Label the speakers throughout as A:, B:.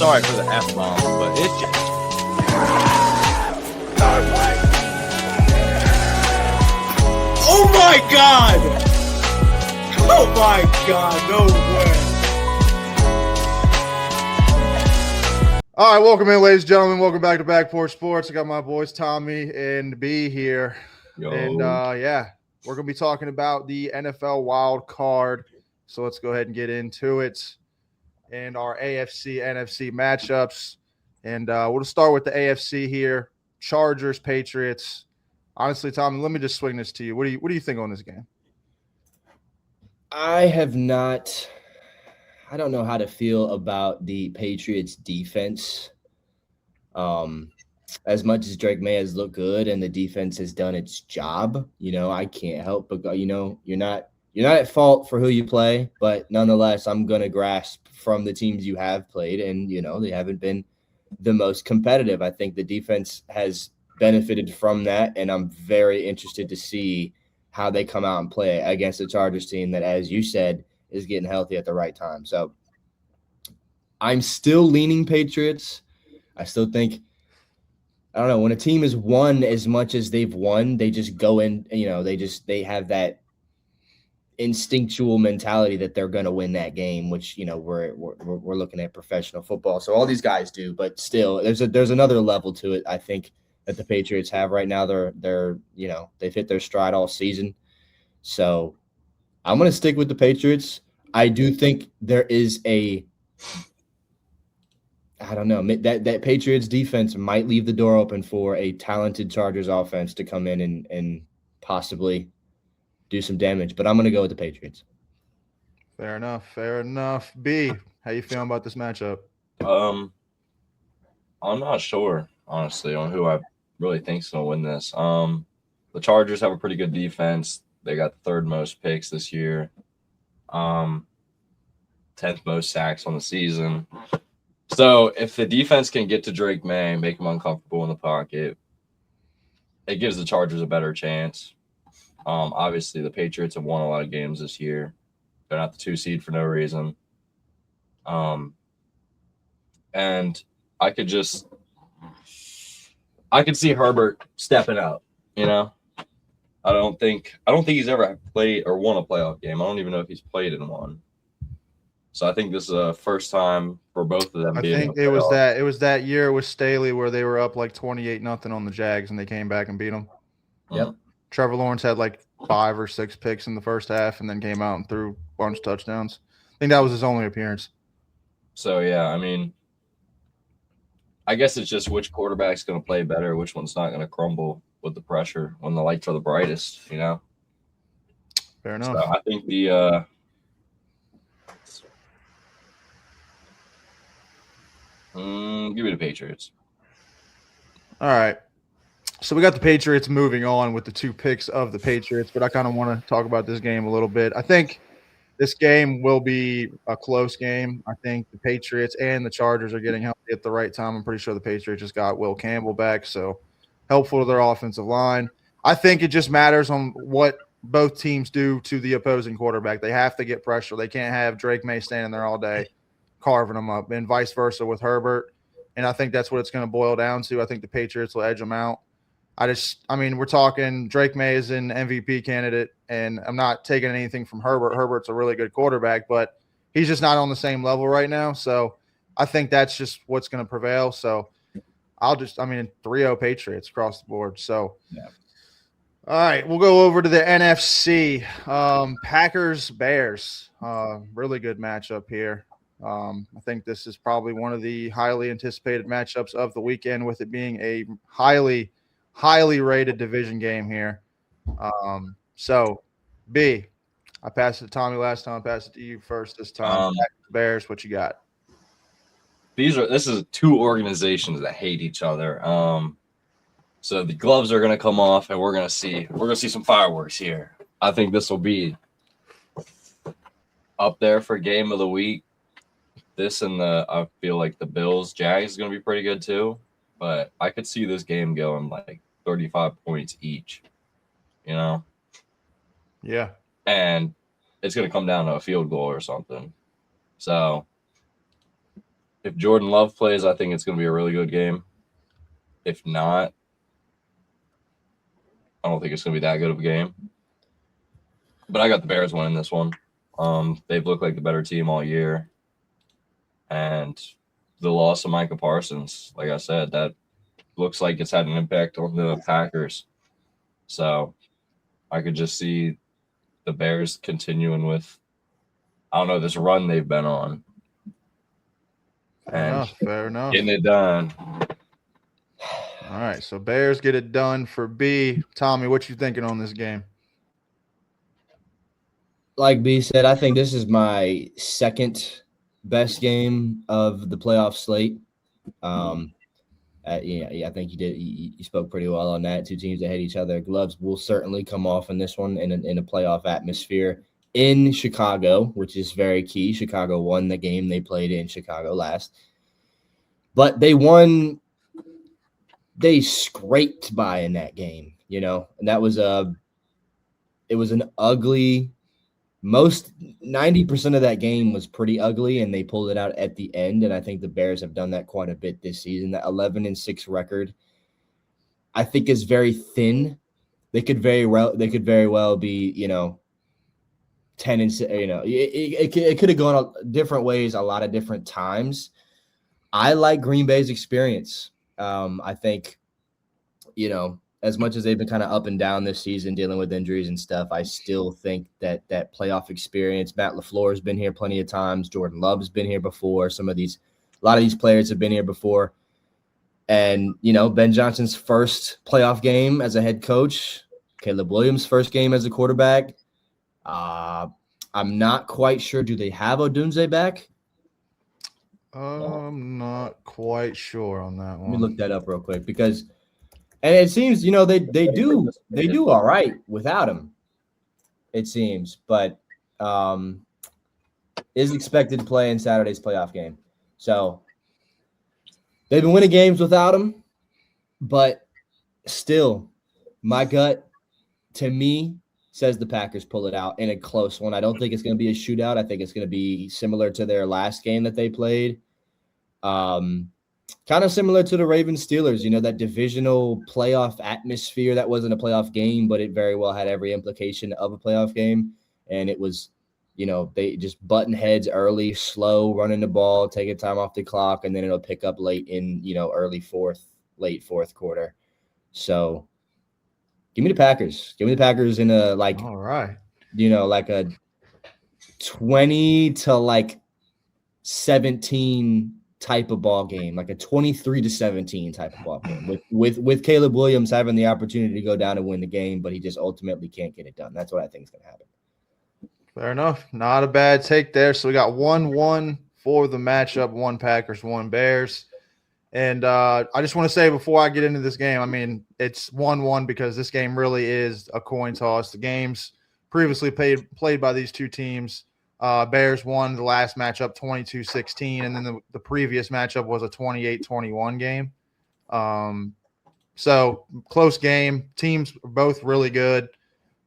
A: sorry for the F-bomb, but it's just...
B: Oh my God! Oh my God, no way.
C: All right, welcome in, ladies and gentlemen. Welcome back to Back Porch Sports. I got my boys Tommy and B here.
A: Yo.
C: And we're going to be talking about the NFL wild card. So let's go ahead and get into it. And our AFC, NFC matchups. And we'll start with the AFC here. Chargers, Patriots. Honestly, Tommy, let me just swing this to you. What do you think on this game?
D: I don't know how to feel about the Patriots defense. As much as Drake May has looked good and the defense has done its job, I can't help but you're not at fault for who you play, but nonetheless, I'm going to grasp from the teams you have played, and they haven't been the most competitive. I think the defense has benefited from that, and I'm very interested to see how they come out and play against the Chargers team that, as you said, is getting healthy at the right time. So I'm still leaning Patriots. I still think, I don't know, when a team has won as much as they've won, they just go in, they have that instinctual mentality that they're going to win that game, which, we're looking at professional football. So all these guys do, but still there's another level to it, I think, that the Patriots have right now. They've hit their stride all season. So I'm going to stick with the Patriots. I do think there is that Patriots defense might leave the door open for a talented Chargers offense to come in and possibly do some damage. But I'm going to go with the Patriots.
C: Fair enough. B, how you feeling about this matchup?
A: I'm not sure, honestly, on who I really think's going to win this. The Chargers have a pretty good defense. They got the third most picks this year. 10th most sacks on the season. So if the defense can get to Drake May and make him uncomfortable in the pocket, it gives the Chargers a better chance. Obviously, the Patriots have won a lot of games this year. They're not the 2 seed for no reason. And I could see Herbert stepping up, I don't think he's ever played or won a playoff game. I don't even know if he's played in one. So I think this is a first time for both of them.
C: I think it was that year with Staley where they were up like 28-0 on the Jags and they came back and beat them.
D: Yep.
C: Trevor Lawrence had like 5 or 6 picks in the first half and then came out and threw a bunch of touchdowns. I think that was his only appearance. So
A: yeah, I mean, I guess it's just which quarterback's going to play better, which one's not going to crumble with the pressure when the lights are the brightest,
C: Fair enough.
A: So I think give me the Patriots.
C: All right. So we got the Patriots moving on with the 2 picks of the Patriots, but I kind of want to talk about this game a little bit. I think this game will be a close game. I think the Patriots and the Chargers are getting healthy at the right time. I'm pretty sure the Patriots just got Will Campbell back, so helpful to their offensive line. I think it just matters on what both teams do to the opposing quarterback. They have to get pressure. They can't have Drake May standing there all day carving them up, and vice versa with Herbert. And I think that's what it's going to boil down to. I think the Patriots will edge them out. We're talking Drake May is an MVP candidate, and I'm not taking anything from Herbert. Herbert's a really good quarterback, but he's just not on the same level right now. So I think that's just what's going to prevail. So 3-0 Patriots across the board. So, yeah. All right, we'll go over to the NFC. Packers, Bears. Really good matchup here. I think this is probably one of the highly anticipated matchups of the weekend, with it being a highly rated division game here. So, B, I passed it to Tommy last time. I passed it to you first this time. Bears, what you got?
A: This is 2 organizations that hate each other. So the gloves are going to come off, and we're going to see some fireworks here. I think this will be up there for game of the week. This and I feel like the Bills Jags is going to be pretty good too, but I could see this game going like 35 points each,
C: Yeah.
A: And it's going to come down to a field goal or something. So If Jordan Love plays, I think it's going to be a really good game. If not, I don't think it's going to be that good of a game. But I got the Bears winning this one. They've looked like the better team all year. And the loss of Micah Parsons, like I said, that looks like it's had an impact on the Packers. So I could just see the Bears continuing with, I don't know, this run they've been on.
C: Fair enough.
A: Getting it done.
C: All right, so Bears get it done for B. Tommy, what you thinking on this game?
D: Like B said, I think this is my second best game of the playoff slate. I think you did. You spoke pretty well on that. Two teams that hate each other. Gloves will certainly come off in this one in a playoff atmosphere in Chicago, which is very key. Chicago won the game they played in Chicago last, but they won. They scraped by in that game, and that was it was an ugly. Most 90% of that game was pretty ugly, and they pulled it out at the end. And I think the Bears have done that quite a bit this season. That 11-6 record, I think, is very thin. They could very well be, 10-6. It could have gone different ways a lot of different times. I like Green Bay's experience. I think, as much as they've been kind of up and down this season dealing with injuries and stuff, I still think that playoff experience, Matt LaFleur has been here plenty of times. Jordan Love's been here before. A lot of these players have been here before. And, Ben Johnson's first playoff game as a head coach, Caleb Williams' first game as a quarterback. I'm not quite sure. Do they have Odunze back?
C: I'm not quite sure on that one.
D: Let me look that up real quick because – and it seems, they do all right without him, it seems, but is expected to play in Saturday's playoff game. So they've been winning games without him, but still, my gut, to me, says the Packers pull it out in a close one. I don't think it's going to be a shootout. I think it's going to be similar to their last game that they played. Kind of similar to the Ravens-Steelers, that divisional playoff atmosphere. That wasn't a playoff game, but it very well had every implication of a playoff game. And it was, they just button heads early, slow, running the ball, taking time off the clock, and then it'll pick up late in, late fourth quarter. So give me the Packers. Give me the Packers in a, all right, like a 20 to 17 type of ball game, like a 23-17 type of ball game with Caleb Williams having the opportunity to go down and win the game, but he just ultimately can't get it done. That's what I think is going to happen.
C: Fair enough. Not a bad take there. So we got 1-1 for the matchup, 1 Packers, 1 Bears. And I just want to say before I get into this game, I mean, it's 1-1 because this game really is a coin toss. The games previously played by these two teams, Bears won the last matchup 22-16, and then the previous matchup was a 28-21 game. So close game. Teams are both really good.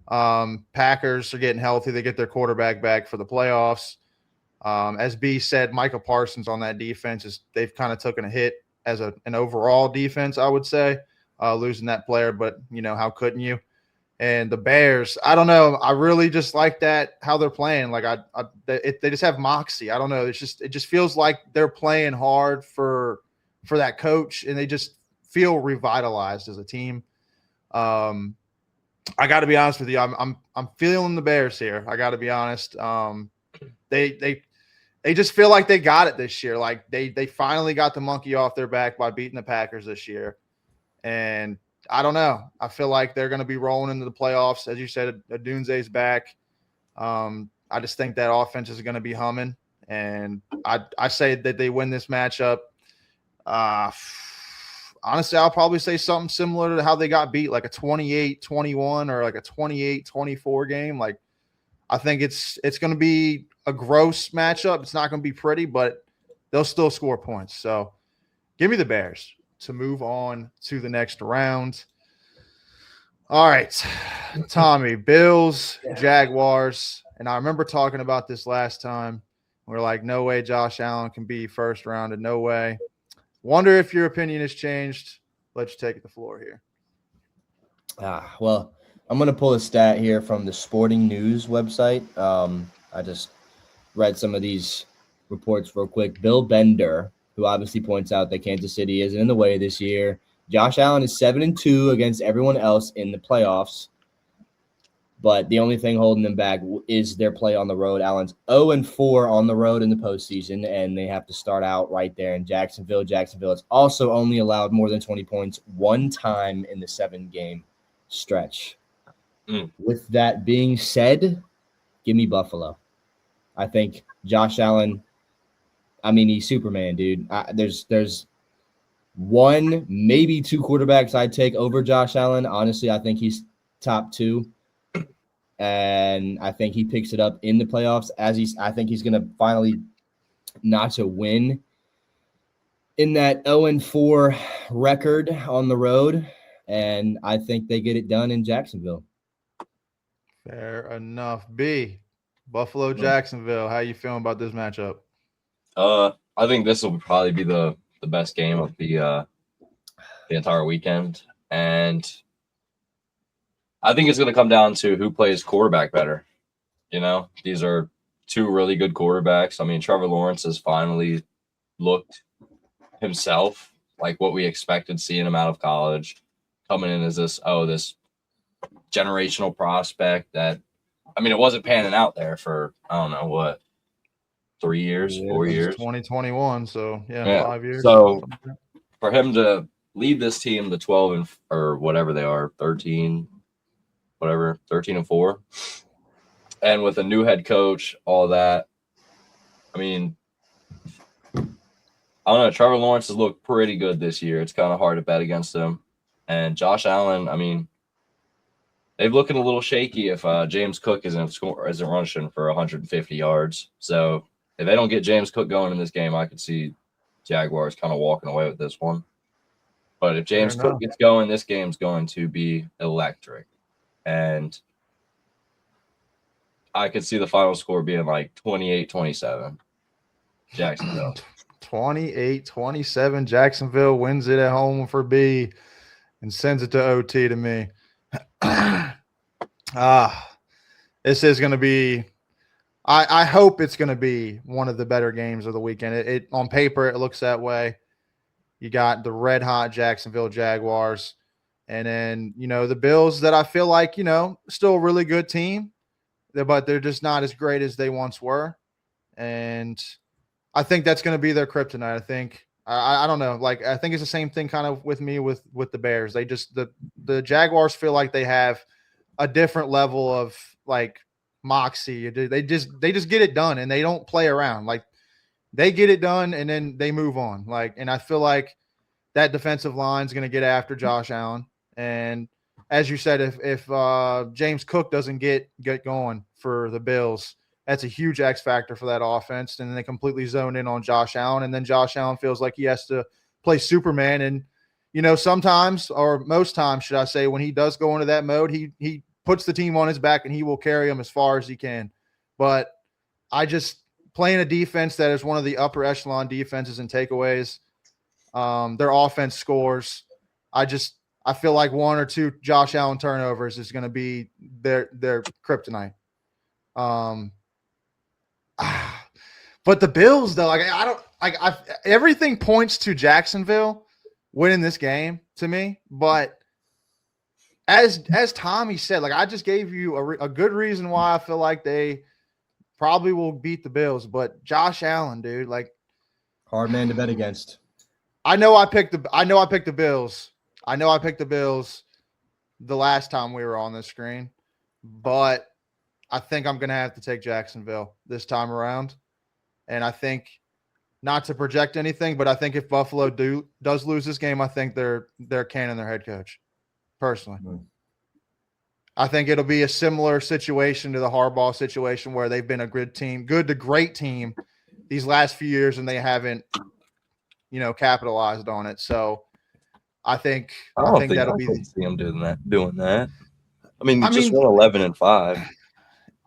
C: Packers are getting healthy. They get their quarterback back for the playoffs. As B said, Micah Parsons on that defense they've kind of taken a hit as an overall defense, I would say, losing that player. But how couldn't you? And the Bears, I don't know. I really just like that how they're playing. Like they just have moxie. I don't know. It just feels like they're playing hard for that coach, and they just feel revitalized as a team. I got to be honest with you. I'm feeling the Bears here. I got to be honest. They just feel like they got it this year. Like they finally got the monkey off their back by beating the Packers this year, and I don't know. I feel like they're going to be rolling into the playoffs. As you said, Odunze's back. I just think that offense is going to be humming. And I say that they win this matchup. Honestly, I'll probably say something similar to how they got beat, like a 28-21 or like a 28-24 game. Like, I think it's going to be a gross matchup. It's not going to be pretty, but they'll still score points. So give me the Bears to move on to the next round. All right, Tommy, Bills, Jaguars. And I remember talking about this last time. We're like, no way Josh Allen can be first rounded. No way. Wonder if your opinion has changed. Let you take the floor here.
D: Well, I'm going to pull a stat here from the Sporting News website. I just read some of these reports real quick. Bill Bender, who obviously points out that Kansas City isn't in the way this year. Josh Allen is 7-2 against everyone else in the playoffs. But the only thing holding them back is their play on the road. Allen's 0-4 on the road in the postseason, and they have to start out right there in Jacksonville. Jacksonville has also only allowed more than 20 points one time in the 7-game stretch. With that being said, give me Buffalo. I think Josh Allen, I mean, he's Superman, dude. There's one, maybe two quarterbacks I'd take over Josh Allen. Honestly, I think he's top 2. And I think he picks it up in the playoffs I think he's going to finally notch a win in that 0-4 record on the road. And I think they get it done in Jacksonville.
C: Fair enough. B, Buffalo, Jacksonville. How you feeling about this matchup?
A: I think this will probably be the best game of the entire weekend. And I think it's going to come down to who plays quarterback better. You know, these are two really good quarterbacks. I mean, Trevor Lawrence has finally looked himself like what we expected seeing him out of college, coming in as this generational prospect that, I mean, it wasn't panning out there for, I don't know, what, 3 years, 4 years?
C: 2021, so, yeah, 5 years.
A: So for him to lead this team to 12 or whatever they are, 13 and 4, and with a new head coach, all that. I mean, I don't know. Trevor Lawrence has looked pretty good this year. It's kind of hard to bet against him. And Josh Allen, I mean, they've looking a little shaky if James Cook isn't rushing for 150 yards. So if they don't get James Cook going in this game, I could see Jaguars kind of walking away with this one. But if James Cook gets going, this game's going to be electric. And I could see the final score being like 28-27. Jacksonville.
C: 28-27. Jacksonville wins it at home for B and sends it to OT to me. This is going to be – I hope it's going to be one of the better games of the weekend. It on paper, it looks that way. You got the red-hot Jacksonville Jaguars. And then, you know, the Bills that I feel like, you know, still a really good team, but they're just not as great as they once were. And I think that's going to be their kryptonite. I think I don't know. Like, I think it's the same thing kind of with me with the Bears. They just the Jaguars feel like they have a different level of like moxie. They just get it done and they don't play around. Like, they get it done and then they move on. Like, and I feel like that defensive line is going to get after Josh Allen. And as you said, if James Cook doesn't get going for the Bills, that's a huge X factor for that offense. And then they completely zone in on Josh Allen. And then Josh Allen feels like he has to play Superman. And, you know, sometimes, or most times, should I say, when he does go into that mode, he puts the team on his back and he will carry them as far as he can. But playing a defense that is one of the upper echelon defenses and takeaways, their offense scores. I feel like one or two Josh Allen turnovers is going to be their kryptonite. But the Bills, though, everything points to Jacksonville winning this game to me. But as Tommy said, like, I just gave you a good reason why I feel like they probably will beat the Bills. But Josh Allen, dude, like,
D: hard man to bet against.
C: I know I picked the Bills. I know I picked the Bills the last time we were on this screen, but I think I'm going to have to take Jacksonville this time around. And I think, not to project anything, but I think if Buffalo does lose this game, I think they're canning their head coach, personally. Mm-hmm. I think it'll be a similar situation to the Harbaugh situation where they've been a good to great team these last few years, and they haven't, you know, capitalized on it. So I think that'll be
A: see them doing that. I mean, just won 11-5.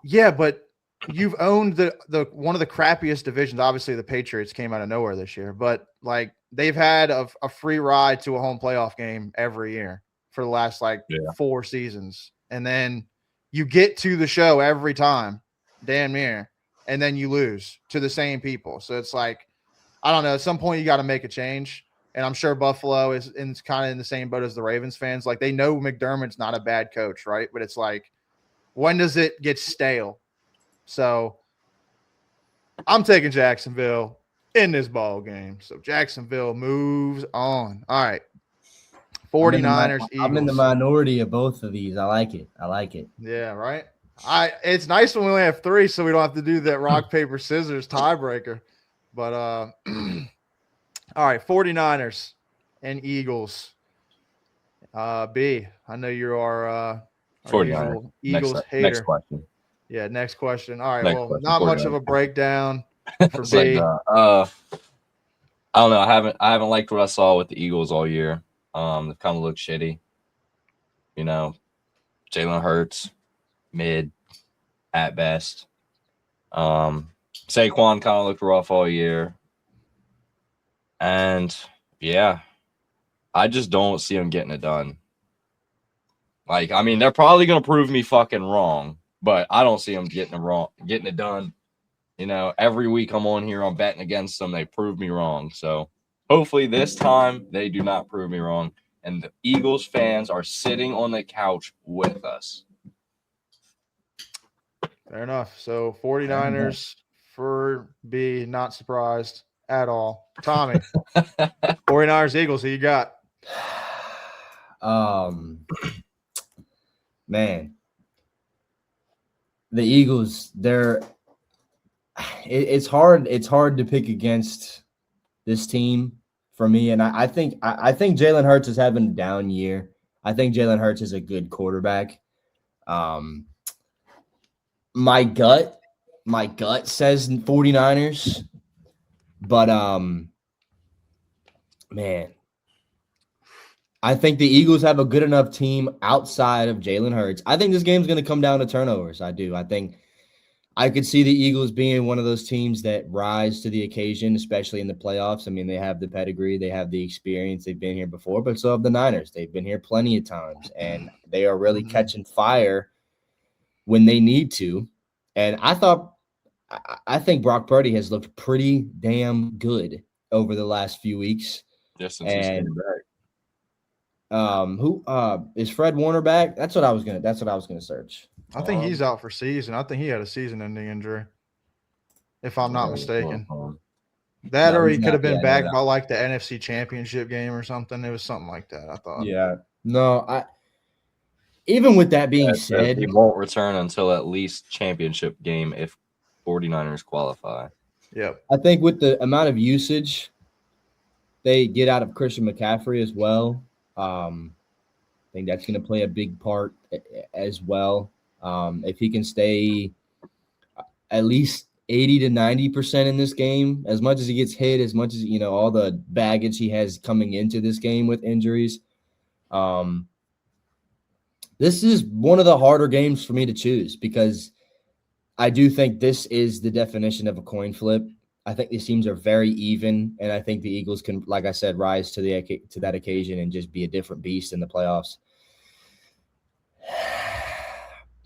C: Yeah, but you've owned the one of the crappiest divisions. Obviously, the Patriots came out of nowhere this year, but like they've had a free ride to a home playoff game every year for the last like 4 seasons, and then you get to the show every time, damn near, and then you lose to the same people. So it's like, I don't know. At some point, you got to make a change. And I'm sure Buffalo is kind of in the same boat as the Ravens fans. Like, they know McDermott's not a bad coach, right? But it's like, when does it get stale? So I'm taking Jacksonville in this ball game. So Jacksonville moves on. All right. 49ers, Eagles.
D: I'm in the minority of both of these. I like it.
C: Yeah, right. It's nice when we only have 3, so we don't have to do that rock, paper, scissors tiebreaker. But all right, 49ers and Eagles. B, I know you are
A: 49ers.
C: Eagles hater.
A: Next question.
C: Yeah, next question. All right,
A: Next question,
C: not
A: 49ers.
C: much of a breakdown for
A: It's
C: B.
A: like, I don't know. I haven't liked what I saw with the Eagles all year. They kind of look shitty. You know, Jalen Hurts, mid at best. Saquon kind of looked rough all year. And yeah, I just don't see them getting it done. Like, I mean, they're probably gonna prove me fucking wrong, but I don't see them getting it done. You know, every week I'm on here, I'm betting against them. They prove me wrong. So hopefully this time they do not prove me wrong. And the Eagles fans are sitting on the couch with us.
C: Fair enough. So 49ers for B, not surprised at all. Tommy, 49ers, Eagles, who you got?
D: Man, the Eagles, it's hard to pick against this team for me. And I think Jalen Hurts is having a down year. I think Jalen Hurts is a good quarterback. My gut says 49ers, but man, I think the Eagles have a good enough team outside of Jalen Hurts. I think this game's going to come down to turnovers. I do. I think I could see the Eagles being one of those teams that rise to the occasion, especially in the playoffs. I mean, they have the pedigree, they have the experience, they've been here before, but so have the Niners. They've been here plenty of times, and they are really catching fire when they need to. And I think Brock Purdy has looked pretty damn good over the last few weeks.
A: Just since he's came back.
D: Who is Fred Warner back? That's what I was gonna search.
C: I think he's out for season. I think he had a season-ending injury, if I'm not mistaken. That or he could have been back by like the NFC Championship game or something. It was something like that, I thought.
D: Yeah. No, even with that being said,
A: he won't return until at least championship game if 49ers qualify.
C: Yep.
D: I think with the amount of usage they get out of Christian McCaffrey as well, I think that's going to play a big part as well. If he can stay at least 80 to 90% in this game, as much as he gets hit, as much as, all the baggage he has coming into this game with injuries. This is one of the harder games for me to choose because I do think this is the definition of a coin flip. I think these teams are very even, and I think the Eagles can, like I said, rise to that occasion and just be a different beast in the playoffs.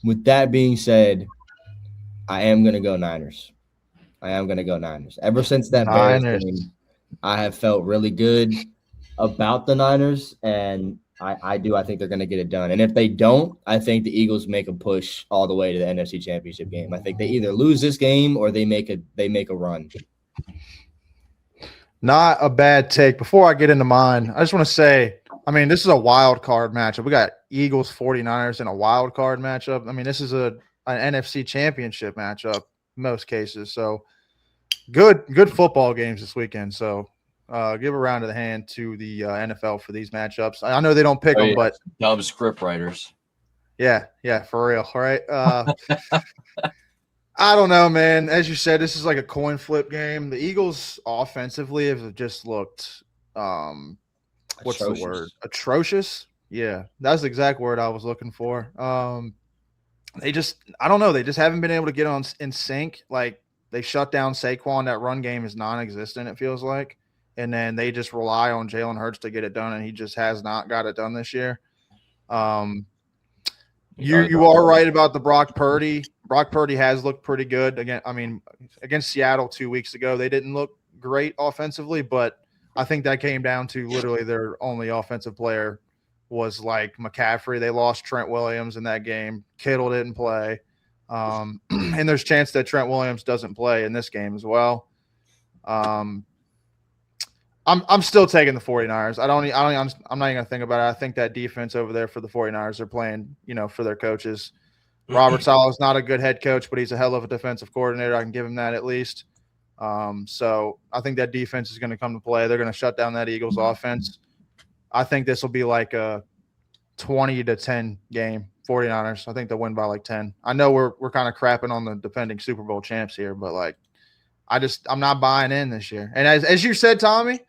D: With that being said, I am going to go Niners. Ever since that Bears game, I have felt really good about the Niners, and I think they're going to get it done. And if they don't, I think the Eagles make a push all the way to the NFC Championship game. I think they either lose this game or they make a run.
C: Not a bad take. Before I get into mine, I just want to say, I mean, this is a wild card matchup. We got Eagles 49ers in a wild card matchup. I mean, this is an NFC Championship matchup in most cases. So good football games this weekend. So give a round of the hand to the NFL for these matchups. I know they don't pick them, but
A: dub script writers.
C: Yeah, for real. All right. I don't know, man. As you said, this is like a coin flip game. The Eagles offensively have just looked what's the word? Atrocious. Yeah, that's the exact word I was looking for. I don't know. They just haven't been able to get on in sync. Like they shut down Saquon. That run game is non-existent. It feels like, and then they just rely on Jalen Hurts to get it done, and he just has not got it done this year. You are right about the Brock Purdy. Brock Purdy has looked pretty good again. I mean, against Seattle 2 weeks ago, they didn't look great offensively, but I think that came down to literally their only offensive player was like McCaffrey. They lost Trent Williams in that game. Kittle didn't play. And there's a chance that Trent Williams doesn't play in this game as well. I'm still taking the 49ers. I'm not even gonna think about it. I think that defense over there for the 49ers are playing, for their coaches. Robert Saleh is not a good head coach, but he's a hell of a defensive coordinator. I can give him that at least. So I think that defense is going to come to play. They're going to shut down that Eagles offense. I think this will be like a 20-10 game. 49ers. I think they'll win by like 10. I know we're kind of crapping on the defending Super Bowl champs here, but like I'm not buying in this year. And as you said, Tommy,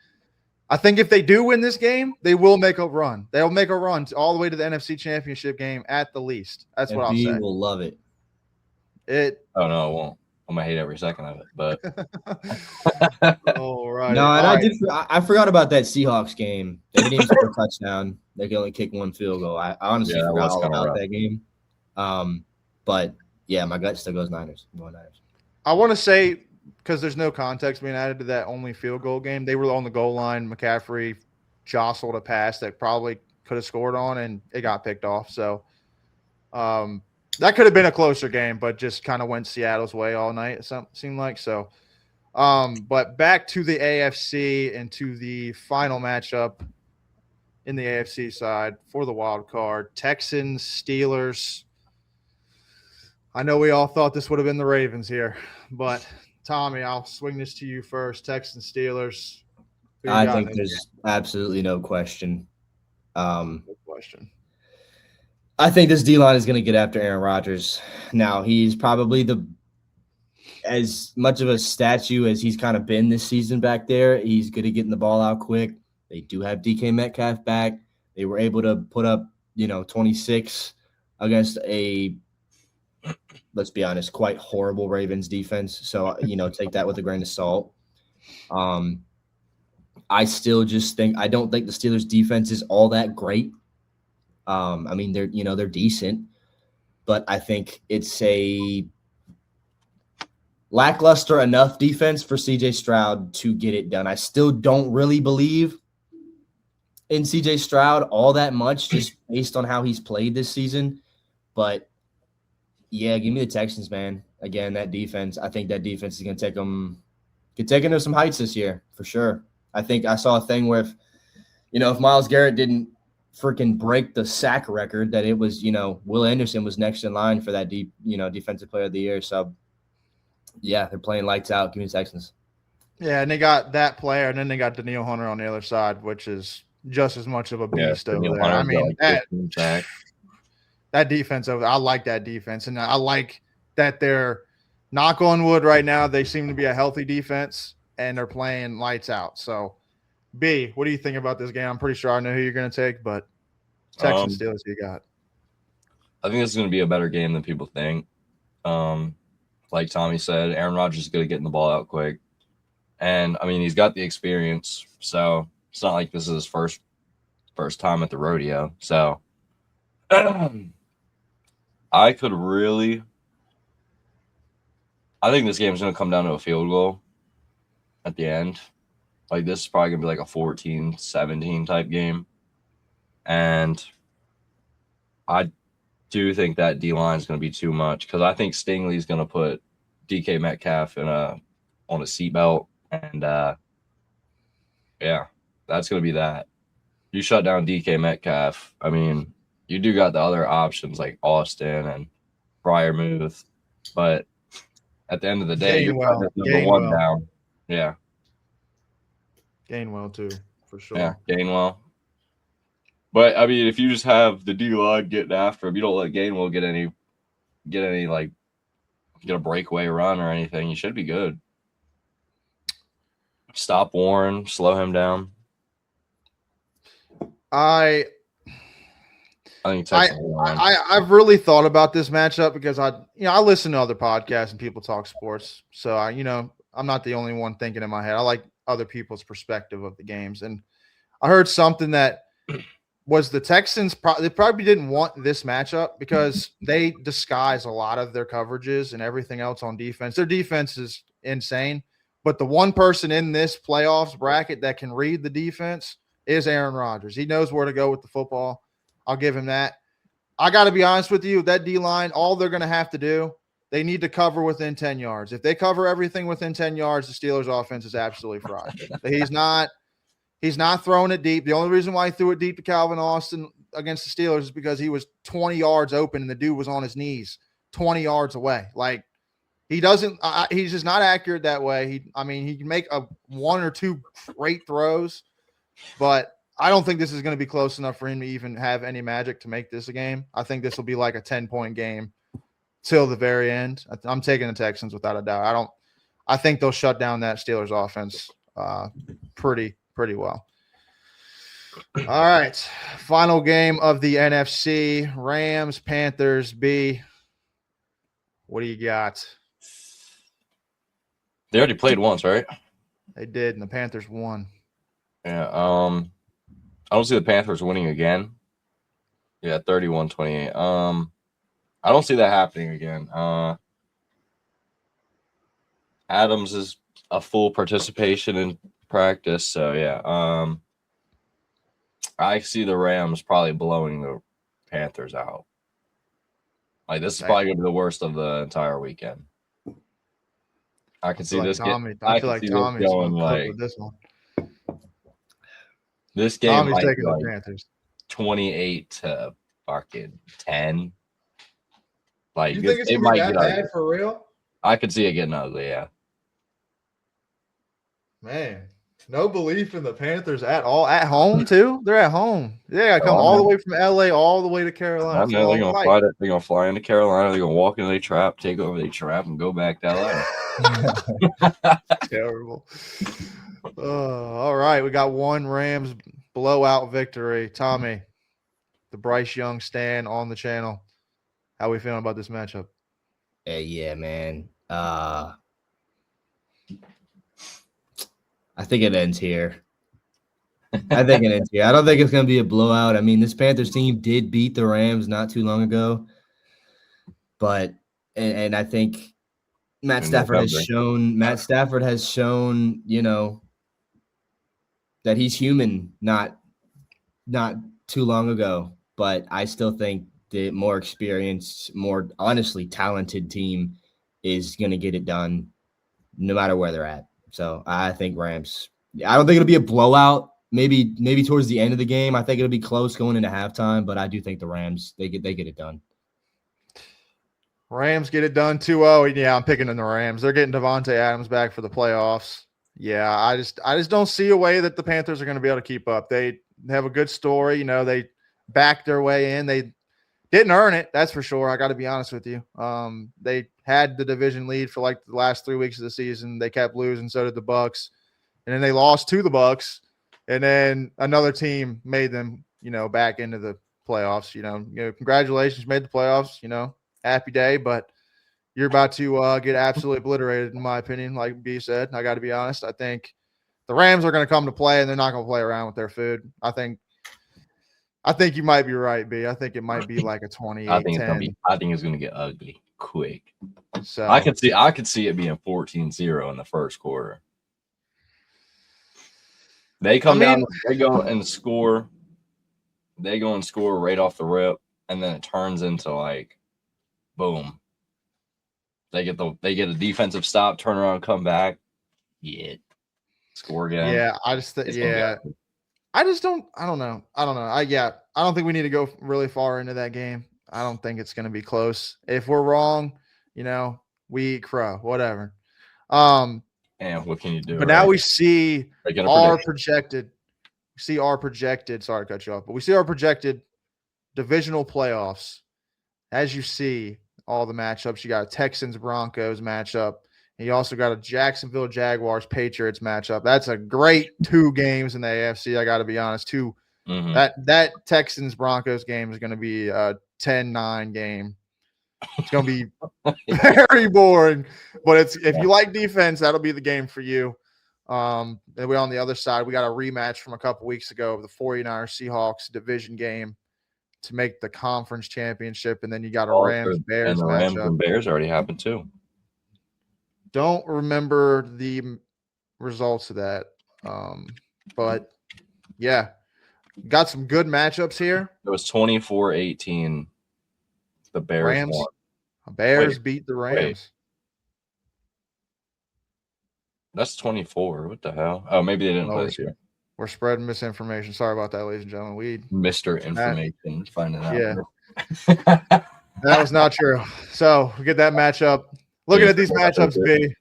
C: I think if they do win this game, they will make a run. They'll make a run all the way to the NFC Championship game at the least. That's what I'll say.
D: You will love it.
A: Oh no, I won't. I'm gonna hate every second of it. But
C: all right.
D: No, and I forgot about that Seahawks game. They didn't even score a touchdown. They could only kick one field goal. I honestly forgot all about that game. But yeah, my gut still goes Niners. I'm going Niners.
C: I want to say, because there's no context being added to that only field goal game, they were on the goal line. McCaffrey jostled a pass that probably could have scored on, and it got picked off. So that could have been a closer game, but just kind of went Seattle's way all night, it seemed like. So, but back to the AFC and to the final matchup in the AFC side for the wild card, Texans, Steelers. I know we all thought this would have been the Ravens here, but Tommy, I'll swing this to you first. Texans, Steelers.
D: I think there's absolutely no question.
C: No question.
D: I think this D-line is going to get after Aaron Rodgers. Now, he's probably as much of a statue as he's kind of been this season back there. He's good at getting the ball out quick. They do have DK Metcalf back. They were able to put up, 26 against a, let's be honest, quite horrible Ravens defense. So, take that with a grain of salt. I still just I don't think the Steelers defense is all that great. I mean, they're decent, but I think it's a lackluster enough defense for CJ Stroud to get it done. I still don't really believe in CJ Stroud all that much, just based on how he's played this season. But yeah, give me the Texans, man. Again, that defense. I think that defense is going to take them to some heights this year for sure. I think I saw a thing where if Myles Garrett didn't freaking break the sack record, that it was, Will Anderson was next in line for that defensive player of the year. So yeah, they're playing lights out. Give me the Texans.
C: Yeah, and they got that player, and then they got Daniil Hunter on the other side, which is just as much of a beast over there. I mean, that defense over there, I like that defense, and I like that they're, knock on wood, right now they seem to be a healthy defense, and they're playing lights out. So, B, what do you think about this game? I'm pretty sure I know who you're going to take, but Texans, Steelers, who you got?
A: I think this is going to be a better game than people think. Like Tommy said, Aaron Rodgers is good at getting the ball out quick. And, I mean, he's got the experience, so it's not like this is his first time at the rodeo. So, I think this game is going to come down to a field goal at the end. Like, this is probably going to be like a 14-17 type game. And I do think that D-line is going to be too much, because I think Stingley's going to put DK Metcalf on a seatbelt. And, yeah, that's going to be that. You shut down DK Metcalf, I mean, you do got the other options like Austin and Freiermuth. But at the end of the day, you're number one down. Yeah.
C: Gainwell too, for sure.
A: Yeah, Gainwell. But I mean, if you just have the D-line getting after him, you don't let Gainwell get a breakaway run or anything, you should be good. Stop Warren, slow him down. I think Texans will win.
C: I've really thought about this matchup because I listen to other podcasts and people talk sports. So I'm not the only one thinking in my head. I like other people's perspective of the games. And I heard something that was the Texans they probably didn't want this matchup because they disguise a lot of their coverages and everything else on defense. Their defense is insane, but the one person in this playoffs bracket that can read the defense is Aaron Rodgers. He knows where to go with the football. I'll give him that. I got to be honest with you, that D-line, all they're going to have to do, they need to cover within 10 yards. If they cover everything within 10 yards, the Steelers' offense is absolutely fried. He's not throwing it deep. The only reason why he threw it deep to Calvin Austin against the Steelers is because he was 20 yards open and the dude was on his knees 20 yards away. Like, he's just not accurate that way. He can make one or two great throws, but I don't think this is going to be close enough for him to even have any magic to make this a game. I think this will be like a 10-point game till the very end. I'm taking the Texans without a doubt. I think they'll shut down that Steelers offense pretty well. All right. Final game of the NFC. Rams, Panthers, B. What do you got?
A: They already played once, right?
C: They did, and the Panthers won.
A: Yeah. I don't see the Panthers winning again. Yeah, 31-28. I don't see that happening again. Adams is a full participation in practice, so yeah. I see the Rams probably blowing the Panthers out. Like, this is probably going to be the worst of the entire weekend. I can see this.
C: I feel like Tommy's going like this one.
A: This game
C: Tommy's
A: might
C: taking
A: be
C: the Panthers
A: 28-10. Like,
B: You think it's gonna be that bad for real?
A: I could see it getting ugly. Yeah.
C: Man, no belief in the Panthers at all. At home too. They're at home. They gotta come all the way from LA all the way to Carolina.
A: I know they're gonna fly. They're gonna fly into Carolina. They're gonna walk into their trap, take over their trap, and go back to LA.
C: Terrible. All right, we got one Rams blowout victory. Tommy, the Bryce Young stand on the channel. How we feeling about this matchup?
D: Yeah, man. I think it ends here. I don't think it's going to be a blowout. I mean, this Panthers team did beat the Rams not too long ago. But and I think Matt Stafford has shown, that he's human not too long ago. But I still think the more experienced, more honestly talented team is going to get it done no matter where they're at. So I think Rams. I don't think it'll be a blowout. Maybe towards the end of the game, I think it'll be close going into halftime. But I do think the Rams they get it done.
C: Rams get it done 2-0. Yeah, I'm picking in the Rams. They're getting Devontae Adams back for the playoffs. Yeah, I just don't see a way that the Panthers are going to be able to keep up. They have a good story. They backed their way in. They didn't earn it, that's for sure. I got to be honest with you. They had the division lead for like the last 3 weeks of the season. They kept losing. So did the Bucks, and then they lost to the Bucks, and then another team made them, back into the playoffs. Congratulations, made the playoffs. Happy day, but you're about to get absolutely obliterated, in my opinion. Like B said, I got to be honest. I think the Rams are going to come to play, and they're not going to play around with their food. I think you might be right, B. I think it might be like a 28-10.
A: I think it's going to get ugly quick.
C: So
A: I could see it being 14-0 in the first quarter. They come down, they go and score. They go and score right off the rip, and then it turns into like, boom. They get a defensive stop, turn around, come back, score again.
C: Yeah, I don't know. I don't think we need to go really far into that game. I don't think it's going to be close. If we're wrong, we eat crow, whatever.
A: And what can you do?
C: But now we see our projected. Sorry to cut you off, but we see our projected divisional playoffs. As you see all the matchups, you got a Texans Broncos matchup. And you also got a Jacksonville Jaguars Patriots matchup. That's a great 2 games in the AFC. I got to be honest, two
A: Mm-hmm.
C: That Texans Broncos game is going to be a 10-9 game. It's going to be very boring, but if you like defense, that'll be the game for you. And we on the other side, we got a rematch from a couple weeks ago of the 49ers Seahawks division game to make the conference championship, and then you got a Rams Bears
A: and the
C: matchup.
A: Rams and Bears already happened too.
C: Don't remember the results of that, but yeah, got some good matchups here.
A: It was 24-18. The Bears
C: Rams
A: won.
C: Bears beat the Rams.
A: Wait. That's 24. What the hell? Oh, maybe they didn't play this year.
C: We're spreading misinformation. Sorry about that, ladies and gentlemen.
A: Mr. Information. Finding out.
C: Yeah. That was not true. So we get that matchup. Looking at these matchups, B,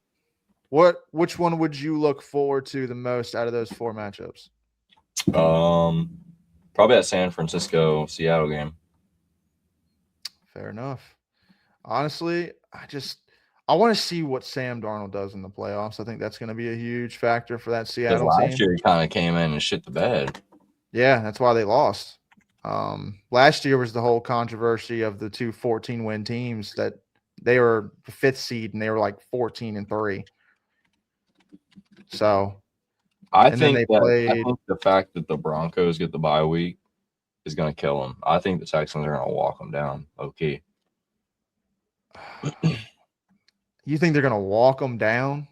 C: which one would you look forward to the most out of those 4 matchups?
A: Probably that San Francisco Seattle game.
C: Fair enough. Honestly, I want to see what Sam Darnold does in the playoffs. I think that's going to be a huge factor for that Seattle team.
A: Last year he kind of came in and shit the bed.
C: Yeah, that's why they lost. Last year was the whole controversy of the 2 14-win teams that they were the 5th seed and they were like 14-3. So
A: I think the fact that the Broncos get the bye week is going to kill them. I think the Texans are going to walk them down. Okay.
C: You think they're going to walk them down?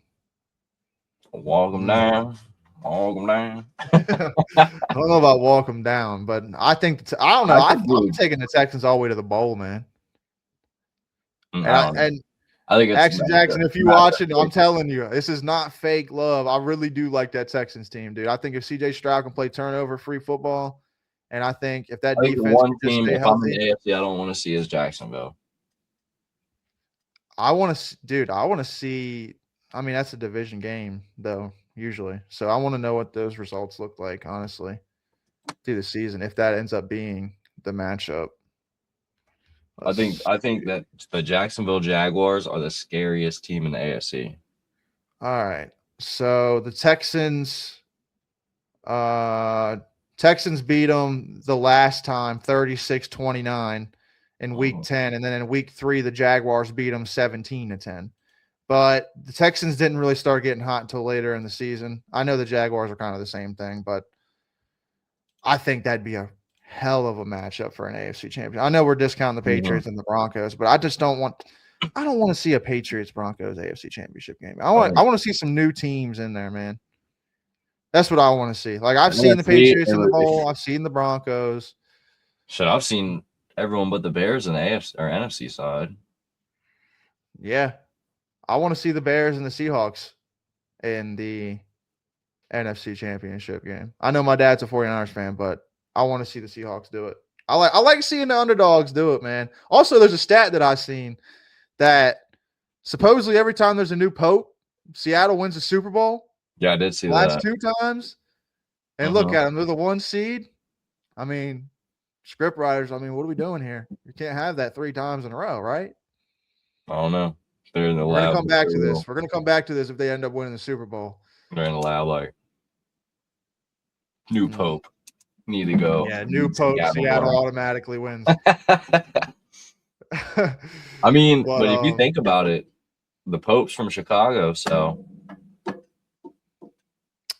A: Walk them down. Walk them down.
C: I don't know about walk them down, but I think I don't know. I'm taking the Texans all the way to the bowl, man. And I think it's Jackson, if you watch it, I'm telling you, this is not fake love. I really do like that Texans team, dude. I think if CJ Stroud can play turnover-free football, and I think if that defense
A: one
C: can
A: team,
C: stay
A: if
C: healthy,
A: I'm in the AFC, I don't want to see is Jacksonville.
C: I want to see. I mean, that's a division game, though, usually. So I want to know what those results look like, honestly, through the season, if that ends up being the matchup.
A: I think that the Jacksonville Jaguars are the scariest team in the AFC.
C: All right. So the Texans beat them the last time 36-29 in week 10. And then in week 3, the Jaguars beat them 17-10. But the Texans didn't really start getting hot until later in the season. I know the Jaguars are kind of the same thing, but I think that'd be a hell of a matchup for an AFC champion. I know we're discounting the Patriots and the Broncos, but I don't want to see a Patriots Broncos AFC championship game. I want to see some new teams in there, man. That's what I want to see. Like I've seen the Patriots in the bowl, I've seen the Broncos.
A: Shit, I've seen everyone but the Bears in the AFC or NFC side.
C: Yeah. I want to see the Bears and the Seahawks in the NFC championship game. I know my dad's a 49ers fan, but I want to see the Seahawks do it. I like seeing the underdogs do it, man. Also, there's a stat that I've seen that supposedly every time there's a new pope, Seattle wins the Super Bowl.
A: Yeah, I did see
C: last 2 times. And look at them. They're the 1 seed. I mean, script writers, what are we doing here? You can't have that 3 times in a row, right?
A: I don't know. They're in the
C: lab. We're going to come back to this.
A: Real.
C: We're going to come back to this if they end up winning the Super Bowl.
A: They're in the lab like, new pope. Need to go.
C: Yeah, new pope. Seattle automatically wins.
A: I mean, but if you think about it, the pope's from Chicago, so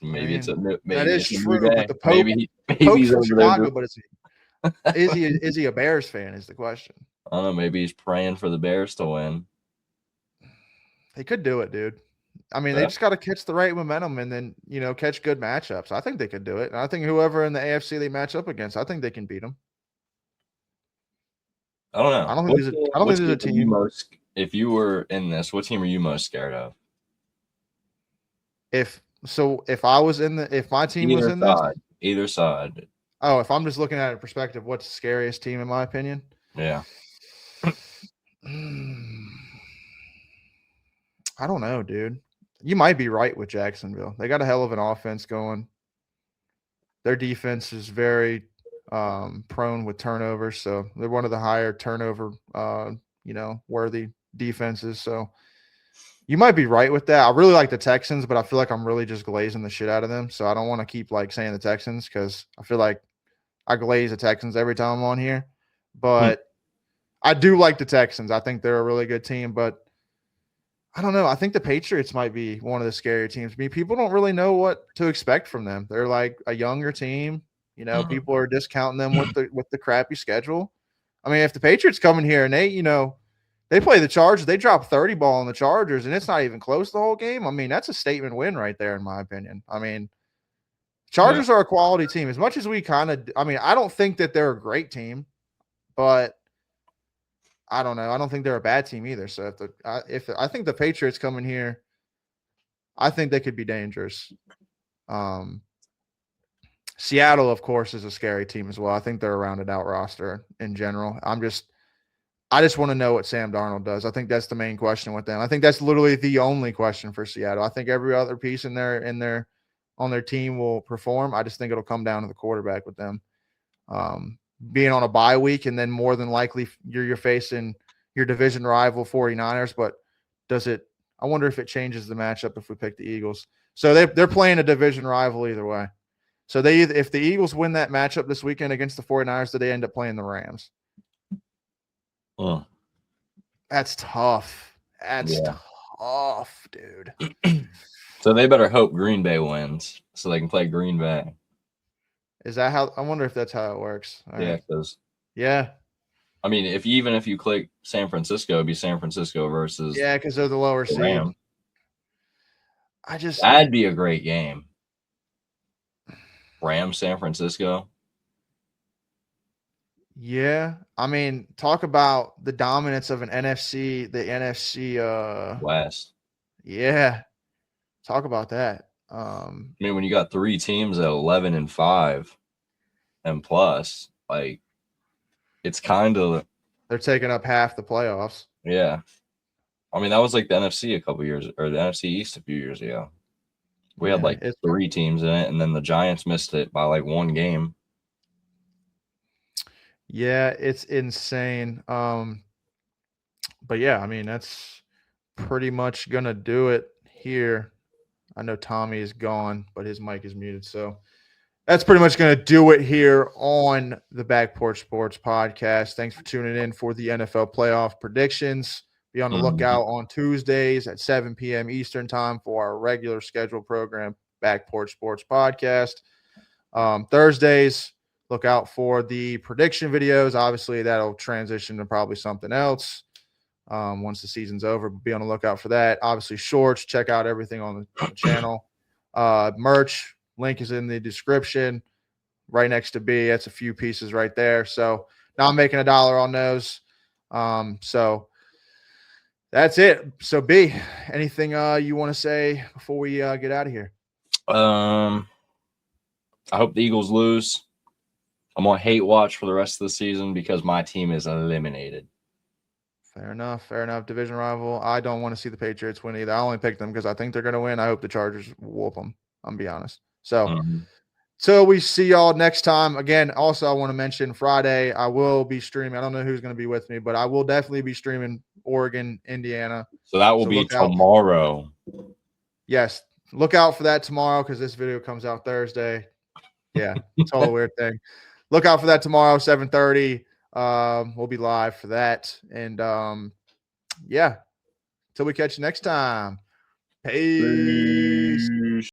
A: maybe it's a new maybe
C: that is true.
A: Day.
C: But the pope, pope's from Chicago, but is he a Bears fan? Is the question.
A: I don't know. Maybe he's praying for the Bears to win.
C: They could do it, dude. I mean, they just got to catch the right momentum and then, catch good matchups. I think they could do it. And I think whoever in the AFC they match up against, I think they can beat them.
A: I don't know.
C: I don't think there's a team.
A: If you were in this, what team are you most scared of?
C: If my team was in this?
A: Either side.
C: Oh, if I'm just looking at a perspective, what's the scariest team in my opinion?
A: Yeah.
C: I don't know, dude. You might be right with Jacksonville. They got a hell of an offense going. Their defense is very prone with turnovers, so they're one of the higher turnover, worthy defenses. So you might be right with that. I really like the Texans, but I feel like I'm really just glazing the shit out of them. So I don't want to keep saying the Texans because I feel like I glaze the Texans every time I'm on here, but I do like the Texans. I think they're a really good team, but I don't know. I think the Patriots might be one of the scarier teams. I mean, people don't really know what to expect from them. They're like a younger team. You know, people are discounting them with the crappy schedule. I mean, if the Patriots come in here and they play the Chargers, they drop 30 ball on the Chargers, and it's not even close the whole game. I mean, that's a statement win right there, in my opinion. I mean, Chargers are a quality team. As much as we I don't think that they're a great team, but I don't know. I don't think they're a bad team either. So if I think the Patriots come in here, I think they could be dangerous. Seattle, of course, is a scary team as well. I think they're a rounded out roster in general. I just want to know what Sam Darnold does. I think that's the main question with them. I think that's literally the only question for Seattle. I think every other piece on their team will perform. I just think it'll come down to the quarterback with them. Being on a bye week, and then more than likely you're facing your division rival 49ers. But I wonder if it changes the matchup if we pick the Eagles. So they're playing a division rival either way. So if the Eagles win that matchup this weekend against the 49ers, do they end up playing the Rams?
A: Oh.
C: That's tough. That's tough, dude.
A: So they better hope Green Bay wins so they can play Green Bay.
C: Is that how? I wonder if that's how it works.
A: Yeah. I mean, if you click San Francisco, it'd be San Francisco versus
C: because they're the lower seed.
A: Rams. That'd be a great game. Rams, San Francisco.
C: Yeah, I mean, talk about the dominance of the NFC
A: West.
C: Yeah, talk about that.
A: I mean, when you got 3 teams at 11-5 and plus, like, it's kind of
C: they're taking up half the playoffs.
A: Yeah, I mean that was like the NFC a couple years, or the NFC East a few years ago. We had like 3 teams in it, and then the Giants missed it by like 1 game.
C: Yeah, it's insane. But yeah, I mean that's pretty much gonna do it here. I know Tommy is gone, but his mic is muted. So that's pretty much going to do it here on the Back Porch Sports Podcast. Thanks for tuning in for the NFL playoff predictions. Be on the lookout on Tuesdays at 7 p.m. Eastern time for our regular scheduled program, Back Porch Sports Podcast. Thursdays, look out for the prediction videos. Obviously, that'll transition to probably something else once the season's over. Be on the lookout for that. Obviously, shorts. Check out everything on the channel. Merch link is in the description, right next to B. That's a few pieces right there. So now I'm making $1 on those. So that's it. So B, anything you want to say before we get out of here?
A: I hope the Eagles lose. I'm on hate watch for the rest of the season because my team is eliminated.
C: Fair enough. Division rival. I don't want to see the Patriots win either. I only picked them because I think they're going to win. I hope the Chargers whoop them. I'm going to be honest. So, till we see y'all next time. Again, also I want to mention Friday I will be streaming. I don't know who's going to be with me, but I will definitely be streaming Oregon, Indiana.
A: So that will be tomorrow.
C: Yes. Look out for that tomorrow because this video comes out Thursday. Yeah, it's all a weird thing. Look out for that tomorrow, 7:30. We'll be live for that. And yeah, till we catch you next time. Peace.